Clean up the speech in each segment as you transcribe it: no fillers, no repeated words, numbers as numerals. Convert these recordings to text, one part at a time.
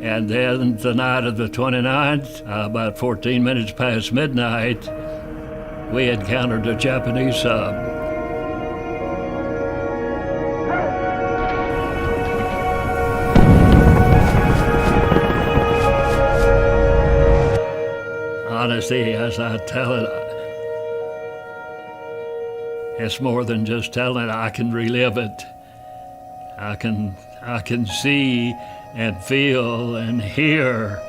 And then the night of the 29th, about 14 minutes past midnight, we encountered a Japanese sub. Honestly, as I tell it, it's more than just telling it. I can relive it. I can see and feel and hear.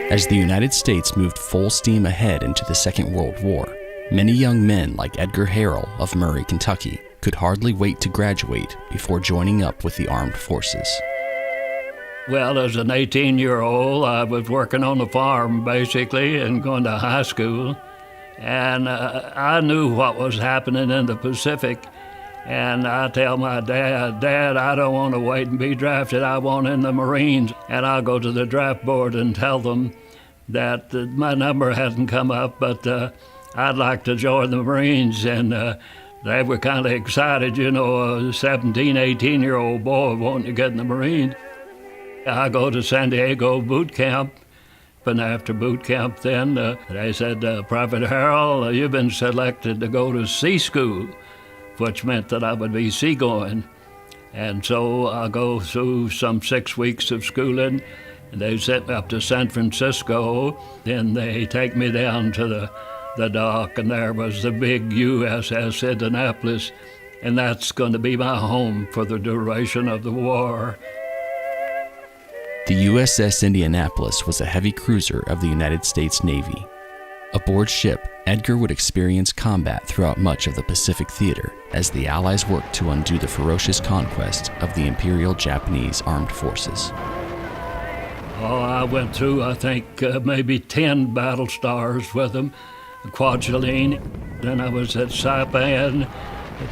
As the United States moved full steam ahead into the Second World War, many young men like Edgar Harrell of Murray, Kentucky, could hardly wait to graduate before joining up with the armed forces. Well, as an 18-year-old, I was working on the farm, basically, and going to high school. And I knew what was happening in the Pacific. And I tell my dad, Dad, I don't want to wait and be drafted. I want in the Marines. And I'll go to the draft board and tell them that my number hasn't come up, but I'd like to join the Marines. And they were kind of excited, you know, a 17, 18-year-old boy wanting to get in the Marines. I go to San Diego boot camp, and after boot camp then, they said, Private Harrell, you've been selected to go to sea school, which meant that I would be seagoing. And so I go through some 6 weeks of schooling, and they sent me up to San Francisco. Then they take me down to the dock, and there was the big USS Indianapolis, and that's going to be my home for the duration of the war. The USS Indianapolis was a heavy cruiser of the United States Navy. Aboard ship, Edgar would experience combat throughout much of the Pacific theater as the Allies worked to undo the ferocious conquest of the Imperial Japanese Armed Forces. Oh, I went through, I think, maybe 10 battle stars with them, Kwajalein. Then I was at Saipan,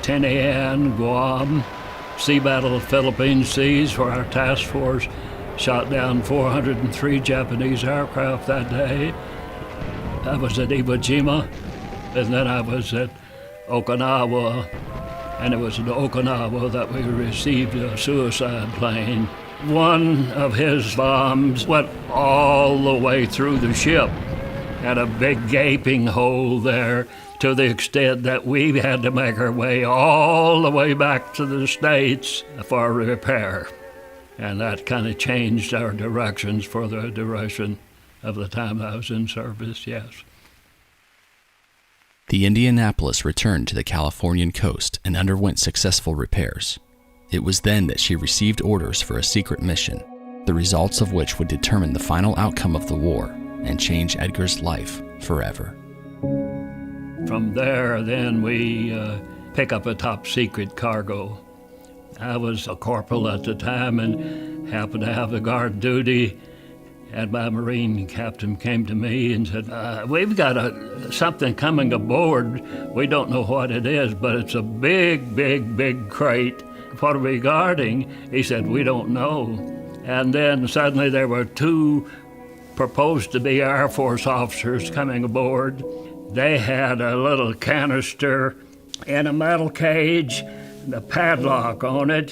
Tinian, Guam, Sea Battle of Philippine Seas, where our task force shot down 403 Japanese aircraft that day. I was at Iwo Jima, and then I was at Okinawa, and it was at Okinawa that we received a suicide plane. One of his bombs went all the way through the ship, had a big gaping hole there, to the extent that we had to make our way all the way back to the States for repair. And that kind of changed our directions for the duration of the time I was in service, yes. The Indianapolis returned to the Californian coast and underwent successful repairs. It was then that she received orders for a secret mission, the results of which would determine the final outcome of the war and change Edgar's life forever. From there, then we pick up a top secret cargo. I was a corporal at the time and happened to have the guard duty. And my Marine captain came to me and said, we've got something coming aboard. We don't know what it is, but it's a big, big, big crate. What are we guarding? He said, we don't know. And then suddenly there were 2 proposed to be Air Force officers coming aboard. They had a little canister in a metal cage, and a padlock on it.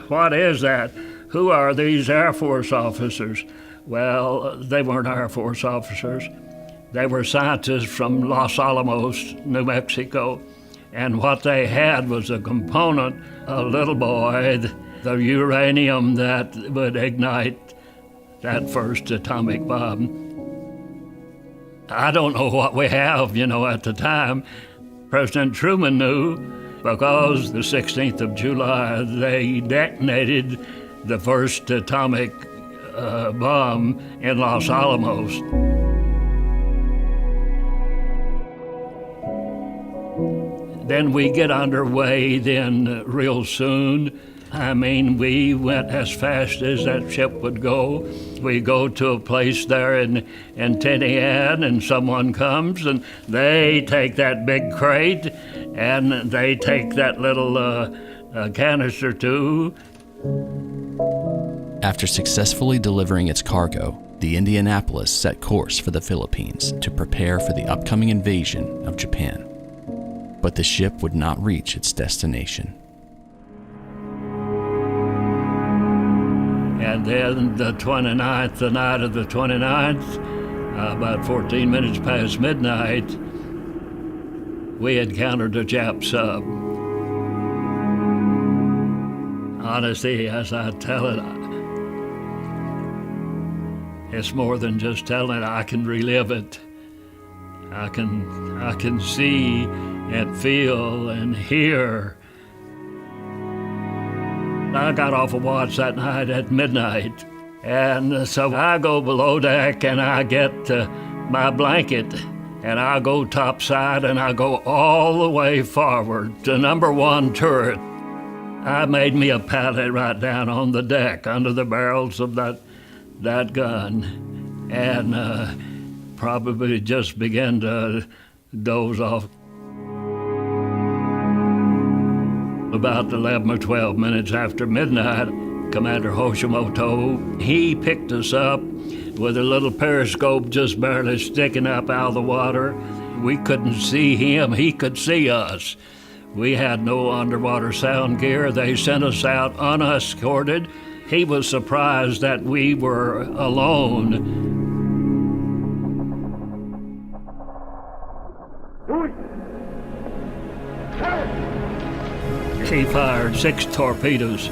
What is that? Who are these Air Force officers? Well, they weren't Air Force officers. They were scientists from Los Alamos, New Mexico. And what they had was a component, a little boy, the uranium that would ignite that first atomic bomb. I don't know what we have, at the time. President Truman knew, because the 16th of July, they detonated the first atomic bomb in Los Alamos. Then we get underway then real soon. I mean, we went as fast as that ship would go. We go to a place there in Tinian, and someone comes, and they take that big crate, and they take that little a canister too. After successfully delivering its cargo, the Indianapolis set course for the Philippines to prepare for the upcoming invasion of Japan. But the ship would not reach its destination. And then the 29th, the night of the 29th, about 14 minutes past midnight, we encountered a Jap sub. Honestly, as I tell it, it's more than just telling it. I can relive it. I can see and feel and hear. I got off of watch that night at midnight, and so I go below deck and I get my blanket, and I go topside and I go all the way forward to number 1 turret. I made me a pallet right down on the deck under the barrels of that gun, and probably just began to doze off. About 11 or 12 minutes after midnight, Commander Hoshimoto, he picked us up with a little periscope just barely sticking up out of the water. We couldn't see him, he could see us. We had no underwater sound gear. They sent us out unescorted. He was surprised that we were alone. He fired 6 torpedoes,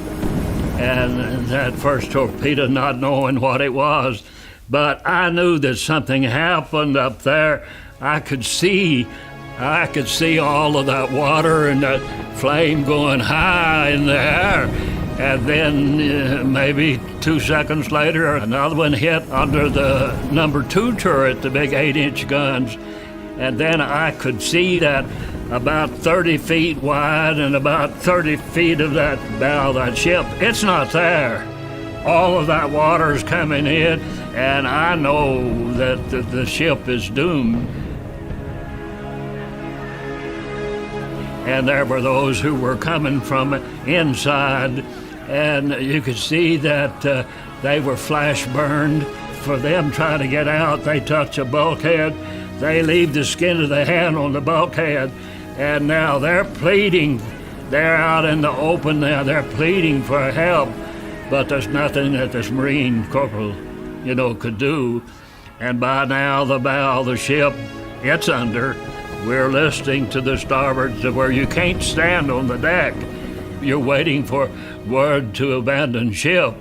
and that first torpedo, not knowing what it was, but I knew that something happened up there. I could see all of that water and that flame going high in the air. And then maybe 2 seconds later, another one hit under the number 2 turret, the big 8-inch guns. And then I could see that about 30 feet wide and about 30 feet of that bow of that ship. It's not there. All of that water's coming in, and I know that the ship is doomed. And there were those who were coming from inside, and you could see that they were flash burned. For them trying to get out, they touch a bulkhead, they leave the skin of the hand on the bulkhead, and now they're pleading. They're out in the open now, they're pleading for help, but there's nothing that this Marine corporal, could do. And by now the bow of the ship, it's under. We're listening to the starboard to where you can't stand on the deck. You're waiting for word to abandon ship.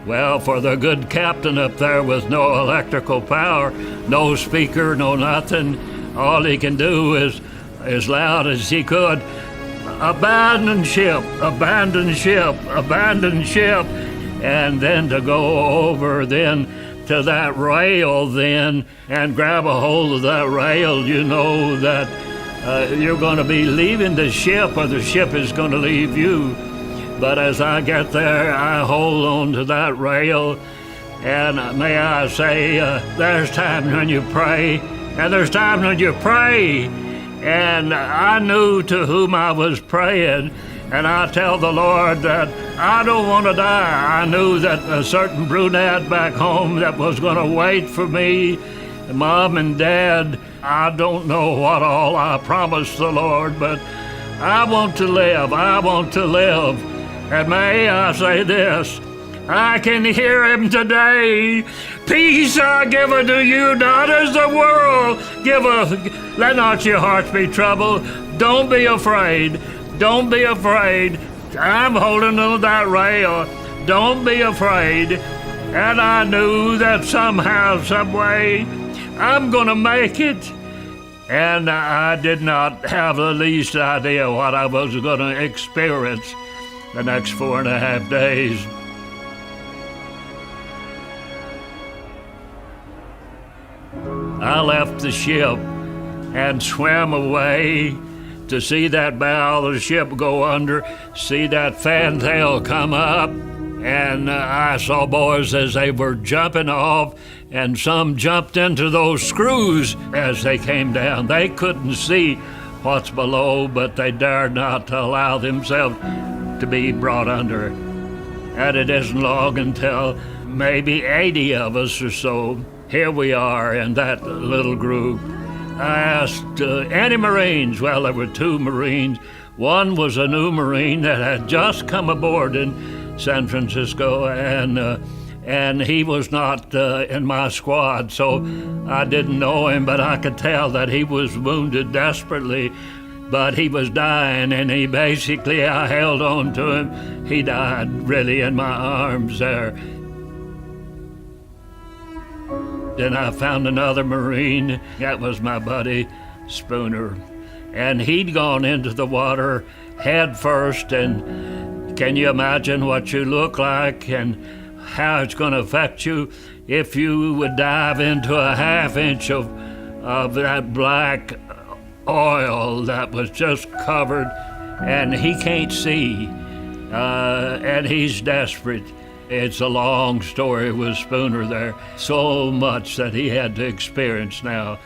Well, for the good captain up there with no electrical power, no speaker, no nothing, all he can do is, as loud as he could, abandon ship, abandon ship, abandon ship. And then to go over then to that rail then and grab a hold of that rail, you know that you're going to be leaving the ship or the ship is going to leave you. But as I get there, I hold on to that rail, and may I say, there's times when you pray, and there's times when you pray. And I knew to whom I was praying, and I tell the Lord that I don't want to die. I knew that a certain brunette back home that was going to wait for me, Mom and Dad, I don't know what all I promised the Lord, but I want to live. I want to live. And may I say this, I can hear him today. Peace I give unto you, not as the world giveth. Let not your hearts be troubled. Don't be afraid. Don't be afraid. I'm holding on to that rail. Don't be afraid. And I knew that somehow, some way, I'm going to make it. And I did not have the least idea what I was going to experience the next 4.5 days. I left the ship and swam away to see that bow of the ship go under, see that fantail come up, and I saw boys as they were jumping off, and some jumped into those screws as they came down. They couldn't see what's below, but they dared not to allow themselves to be brought under. And it isn't long until maybe 80 of us or so, here we are in that little group. I asked any Marines. Well, there were 2 Marines. One was a new Marine that had just come aboard in San Francisco, and he was not in my squad, so I didn't know him, but I could tell that he was wounded desperately, but he was dying, and I held on to him. He died really in my arms there. Then I found another Marine. That was my buddy Spooner, and he'd gone into the water head first, and can you imagine what you look like and how it's going to affect you if you would dive into a half-inch of that black oil that was just covered, and he can't see, and he's desperate. It's a long story with Spooner there, so much that he had to experience now.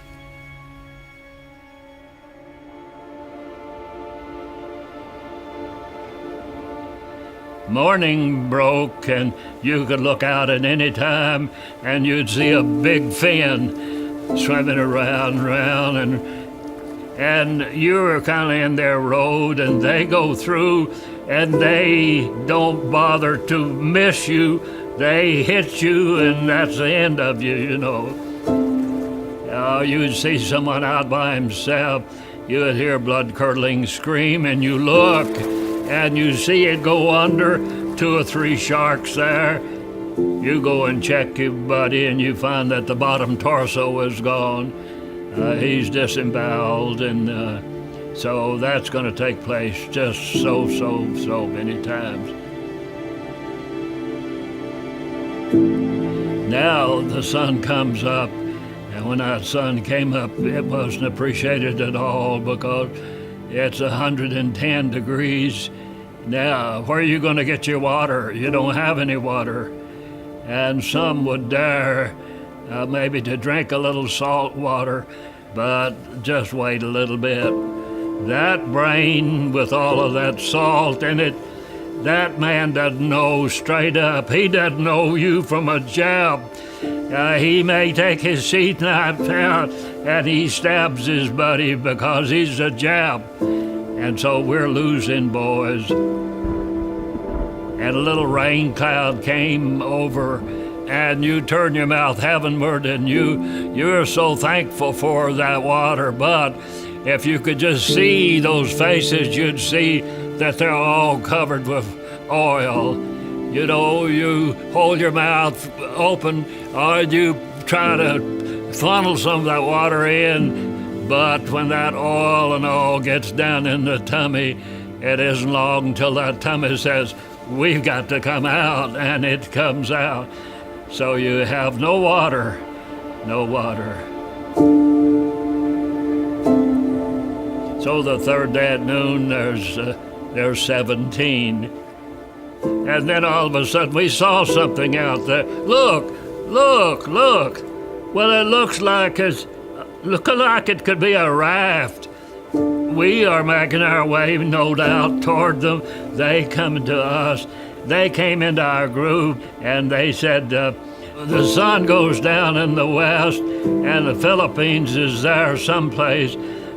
Morning broke, and you could look out at any time, and you'd see a big fin swimming around, and you were kind of in their road, and they go through, and they don't bother to miss you. They hit you, and that's the end of you, you know. You'd see someone out by himself, you would hear blood-curdling scream, and you look, and you see it go under, 2 or 3 sharks there. You go and check your buddy, and you find that the bottom torso is gone. He's disemboweled, and so that's going to take place just so many times. Now the sun comes up, and when that sun came up, it wasn't appreciated at all because it's 110 degrees. Now, where are you going to get your water? You don't have any water. And some would dare maybe to drink a little salt water, but just wait a little bit. That brain with all of that salt in it, that man doesn't know straight up. He doesn't know you from a jab. He may take his sheath knife out and he stabs his buddy because he's a jab. And so we're losing, boys. And a little rain cloud came over, and you turn your mouth heavenward, and you're so thankful for that water. But if you could just see those faces, you'd see that they're all covered with oil. You know, you hold your mouth open, or you try to funnel some of that water in, but when that oil and all gets down in the tummy, it isn't long until that tummy says, we've got to come out, and it comes out. So you have no water. So the third day at noon, there's 17. And then all of a sudden we saw something out there. Look. Well, it looks like it could be a raft. We are making our way, no doubt, toward them. They come to us. They came into our group, and they said, the sun goes down in the west, and the Philippines is there someplace.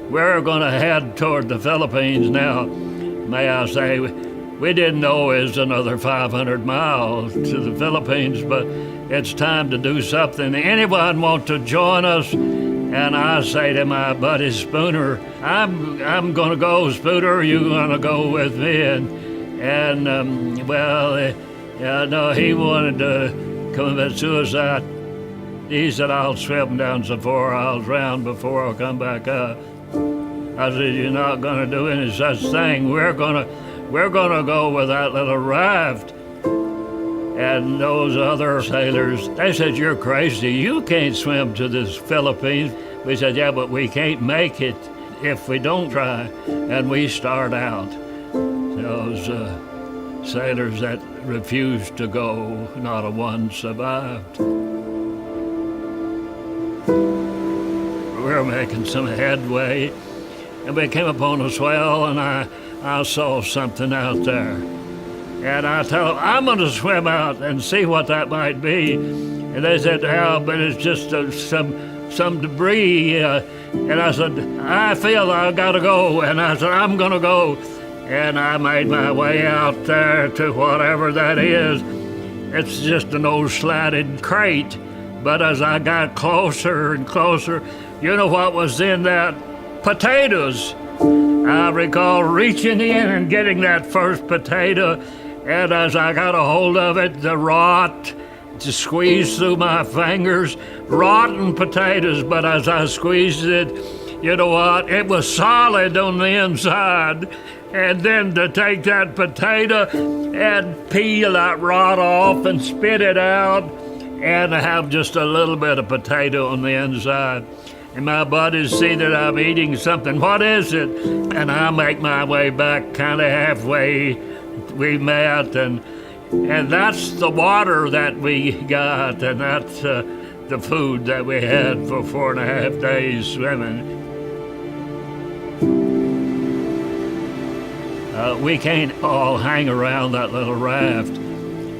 We're going to head toward the Philippines now. May I say, we didn't know it was another 500 miles to the Philippines, but it's time to do something. Anyone want to join us? And I say to my buddy Spooner, I'm going to go, Spooner, you're going to go with me. No, he wanted to commit suicide. He said, I'll swim down some 4 miles round before I'll come back up. I said, you're not going to do any such thing. We're going to go with that little raft. And those other sailors, they said, you're crazy. You can't swim to the Philippines. We said, yeah, but we can't make it if we don't try. And we start out. Those sailors that refused to go, not a one survived. We were making some headway, and we came upon a swell, and I saw something out there. And I told them, I'm going to swim out and see what that might be. And they said, oh, but it's just some debris. And I said, I feel I got to go. And I said, I'm going to go. And I made my way out there to whatever that is. It's just an old slatted crate. But as I got closer and closer, you know what was in that? Potatoes. I recall reaching in and getting that first potato, and as I got a hold of it, the rot just squeezed through my fingers. Rotten potatoes, but as I squeezed it, you know what? It was solid on the inside. And then to take that potato and peel that rot off and spit it out and have just a little bit of potato on the inside. And my buddies see that I'm eating something. What is it? And I make my way back kind of halfway. We met, and that's the water that we got, and that's the food that we had for 4.5 days swimming. We can't all hang around that little raft.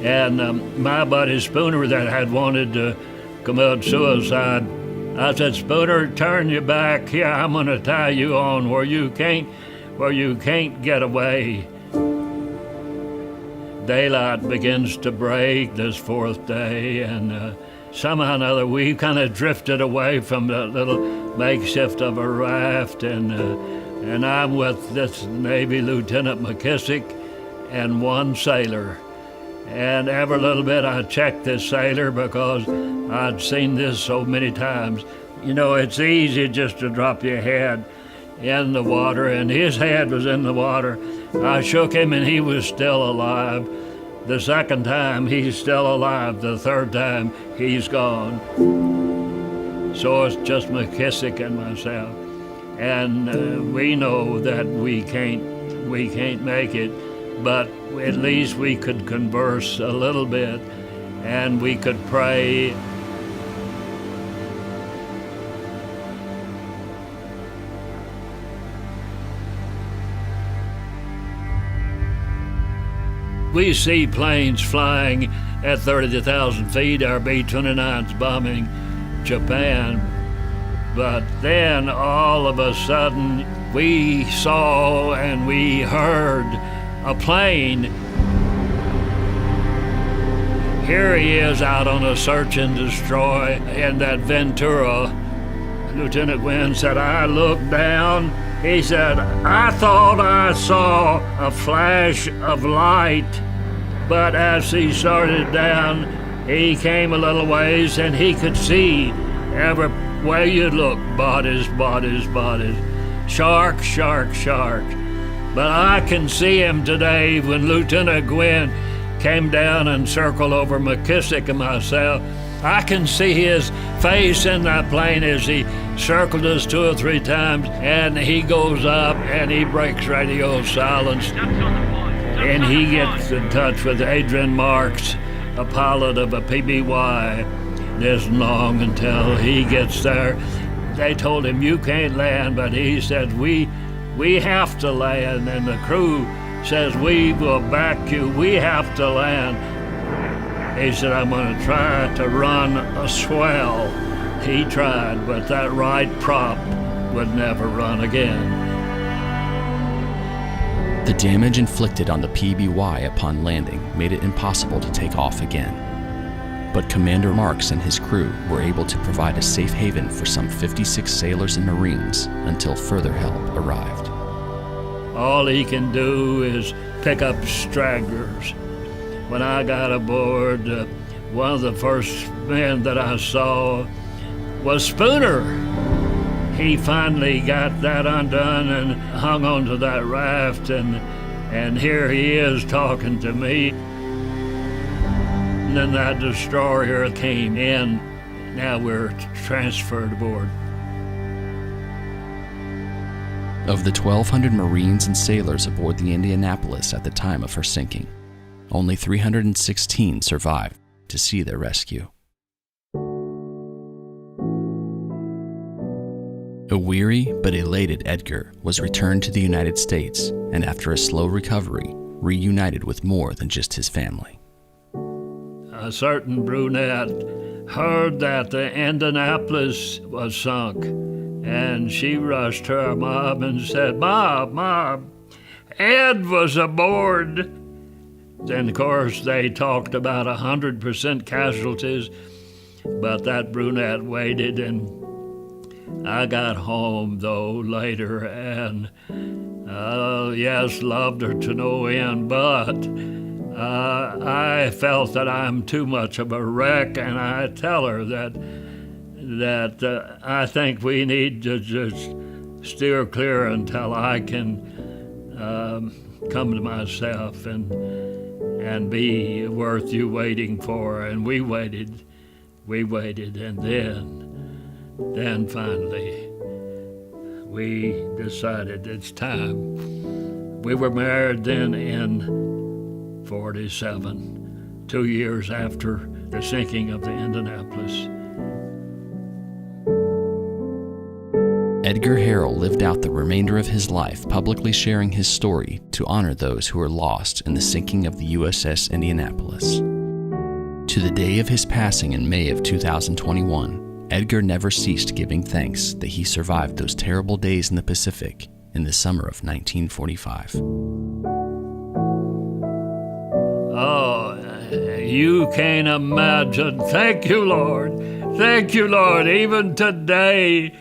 And my buddy Spooner that had wanted to commit suicide, I said, Spooner, turn your back here. I'm going to tie you on where you can't get away. Daylight begins to break this fourth day, and somehow or another we kind of drifted away from the little makeshift of a raft, and I'm with this Navy Lieutenant McKissick and one sailor. And every little bit I checked this sailor because I'd seen this so many times. You know, it's easy just to drop your head in the water, and his head was in the water. I shook him and he was still alive. The second time, he's still alive. The third time, he's gone. So it's just McKissick and myself. And we know that we can't make it, but at least we could converse a little bit, and we could pray. We see planes flying at 30,000 feet. Our B-29's bombing Japan. But then all of a sudden, we saw and we heard a plane. Here he is out on a search and destroy in that Ventura. Lieutenant Gwynn said, I looked down. He said, I thought I saw a flash of light, but as he started down, he came a little ways and he could see every way you look, bodies, bodies, bodies. Shark, shark, shark. But I can see him today when Lieutenant Gwynn came down and circled over McKissick and myself. I can see his face in that plane as he circled us 2 or 3 times, and he goes up and he breaks radio silence. And he gets in touch with Adrian Marks, a pilot of a PBY. It isn't long until he gets there. They told him, you can't land, but he said, we have to land, and the crew says, we will back you, we have to land. He said, I'm going to try to run a swell. He tried, but that right prop would never run again. The damage inflicted on the PBY upon landing made it impossible to take off again. But Commander Marks and his crew were able to provide a safe haven for some 56 sailors and Marines until further help arrived. All he can do is pick up stragglers. When I got aboard, one of the first men that I saw was Spooner. He finally got that undone and hung onto that raft, and here he is talking to me. And then that destroyer came in. Now we're transferred aboard. Of the 1,200 Marines and sailors aboard the Indianapolis at the time of her sinking, only 316 survived to see their rescue. A weary but elated Edgar was returned to the United States, and after a slow recovery, reunited with more than just his family. A certain brunette heard that the Indianapolis was sunk, and she rushed to her mom and said, Mom, Ed was aboard. Then, of course, they talked about 100% casualties, but that brunette waited, and I got home, though, later, and, yes, loved her to no end, but I felt that I'm too much of a wreck, and I tell her that I think we need to just steer clear until I can come to myself and be worth you waiting for. And we waited, and then finally we decided it's time. We were married then in 47, 2 years after the sinking of the Indianapolis. Edgar Harrell lived out the remainder of his life publicly sharing his story to honor those who were lost in the sinking of the USS Indianapolis. To the day of his passing in May of 2021, Edgar never ceased giving thanks that he survived those terrible days in the Pacific in the summer of 1945. Oh, you can't imagine. Thank you, Lord. Thank you, Lord. Even today,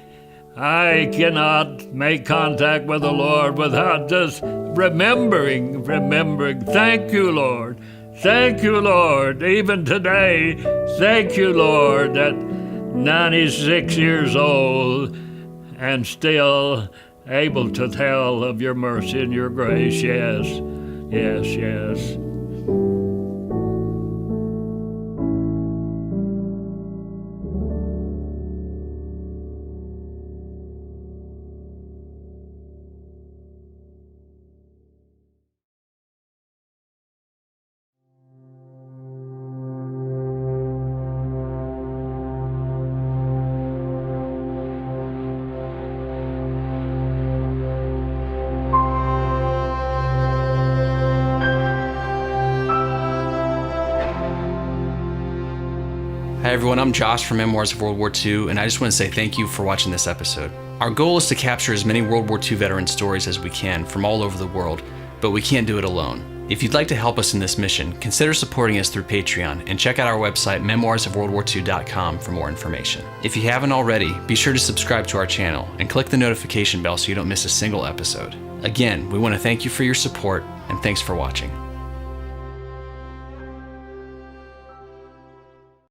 I cannot make contact with the Lord without just remembering. Thank you, Lord. Thank you, Lord. Even today, thank you, Lord, at 96 years old and still able to tell of your mercy and your grace. Yes. Hi everyone, I'm Josh from Memoirs of World War II, and I just want to say thank you for watching this episode. Our goal is to capture as many World War II veteran stories as we can from all over the world, but we can't do it alone. If you'd like to help us in this mission, consider supporting us through Patreon and check out our website memoirsofworldwar2.com for more information. If you haven't already, be sure to subscribe to our channel and click the notification bell so you don't miss a single episode. Again, we want to thank you for your support, and thanks for watching.